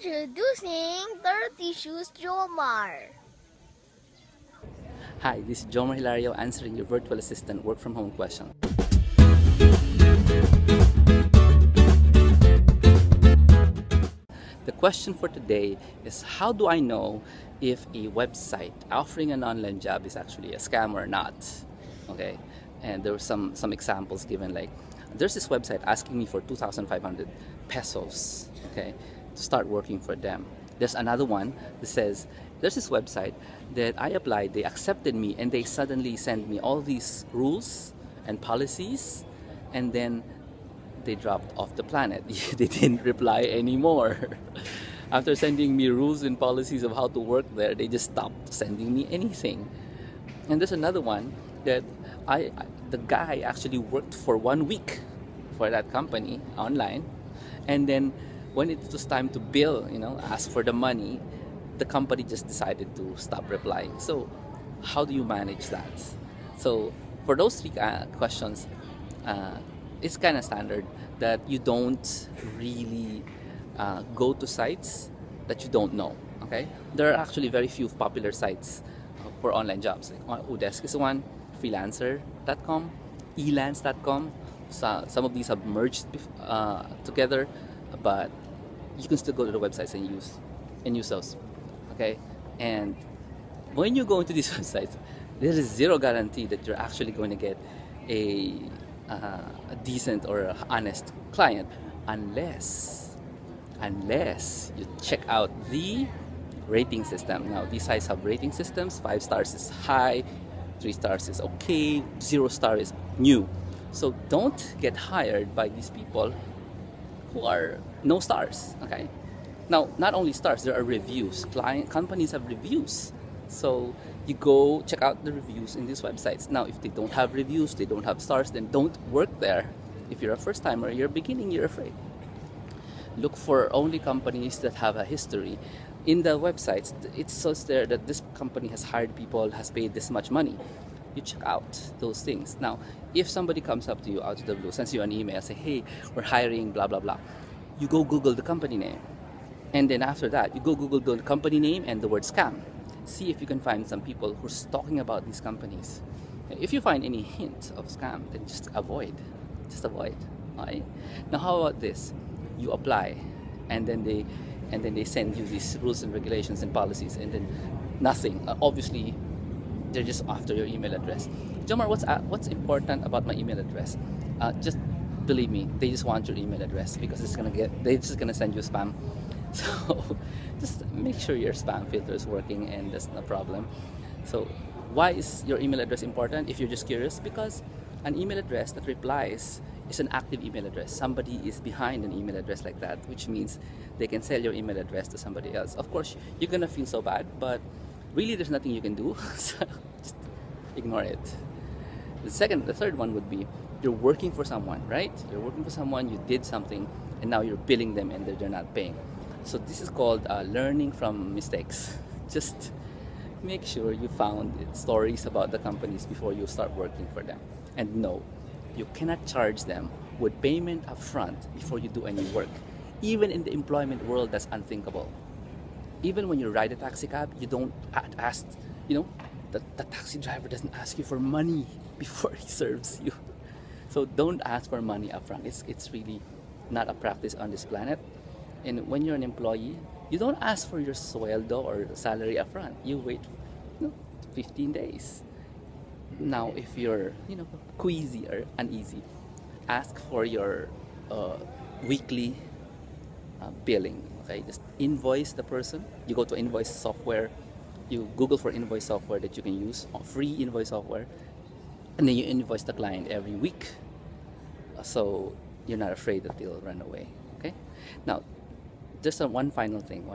Introducing Dirty Shoes Jomar. Hi, this is Jomar Hilario answering your virtual assistant work from home question. The question for today is, how do I know if a website offering an online job is actually a scam or not? Okay, and there were some examples given, like there's this website asking me for 2,500 pesos, okay, to start working for them. There's another one that says there's this website that I applied, they accepted me, and they suddenly send me all these rules and policies, and then they dropped off the planet. They didn't reply anymore. After sending me rules and policies of how to work there, they just stopped sending me anything. And there's another one that the guy actually worked for 1 week for that company online, and then when it was time to bill, ask for the money, the company just decided to stop replying. So how do you manage that? So for those three questions, it's kind of standard that you don't really go to sites that you don't know. Okay, there are actually very few popular sites for online jobs. Like Udesk is one, freelancer.com, elance.com. So some of these have merged together, but you can still go to the websites and use those. Okay, and when you go into these websites, there is zero guarantee that you're actually going to get a decent or honest client unless you check out the rating system. Now these sites have rating systems. 5 stars is high, 3 stars is okay, 0 star is new. So don't get hired by these people who are no stars. Okay, now not only stars, there are reviews. Companies have reviews, so you go check out the reviews in these websites. Now if they don't have reviews, they don't have stars, then don't work there. If you're a first timer, you're beginning, you're afraid, look for only companies that have a history. In the websites, it says there that this company has hired people, has paid this much money. You check out those things. Now if somebody comes up to you out of the blue, sends you an email, say, hey, we're hiring blah blah blah, you go Google the company name, and then after that you go Google the company name and the word scam. See if you can find some people who's talking about these companies. If you find any hint of scam, then just avoid. Right? Now how about this? You apply, and then they send you these rules and regulations and policies, and then nothing. Obviously they're just after your email address. Jomar, what's important about my email address? Just believe me, they just want your email address because they're just gonna send you spam. So just make sure your spam filter is working, and that's no problem. So why is your email address important? If you're just curious, because an email address that replies is an active email address. Somebody is behind an email address like that, which means they can sell your email address to somebody else. Of course, you're gonna feel so bad, but really there's nothing you can do. So just ignore it. The third one would be, you're working for someone, right? You're working for someone, you did something, and now you're billing them and they're not paying. So this is called learning from mistakes. Just make sure you found stories about the companies before you start working for them. And no, you cannot charge them with payment upfront before you do any work. Even in the employment world, that's unthinkable. Even when you ride a taxi cab, you don't ask, the taxi driver doesn't ask you for money before he serves you. So don't ask for money upfront. It's really not a practice on this planet. And when you're an employee, you don't ask for your sueldo or salary upfront. You wait 15 days. Now if you're queasy or uneasy, ask for your weekly billing. Okay, just invoice the person. You go to invoice software, you Google for invoice software that you can use, free invoice software, and then you invoice the client every week, so you're not afraid that they'll run away. Okay, now just one final thing.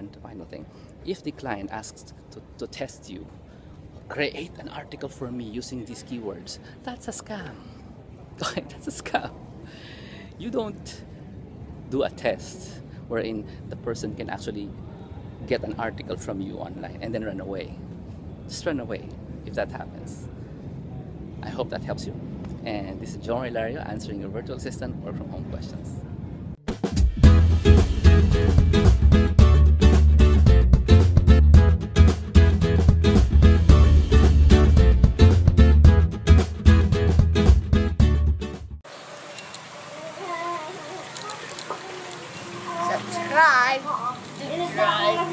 If the client asks to test you, create an article for me using these keywords, that's a scam. Okay, that's a scam. You don't do a test wherein the person can actually get an article from you online and then run away. Just run away if that happens. I hope that helps you. And this is Jomar Hilario answering your virtual assistant work from home questions. Subscribe. Subscribe.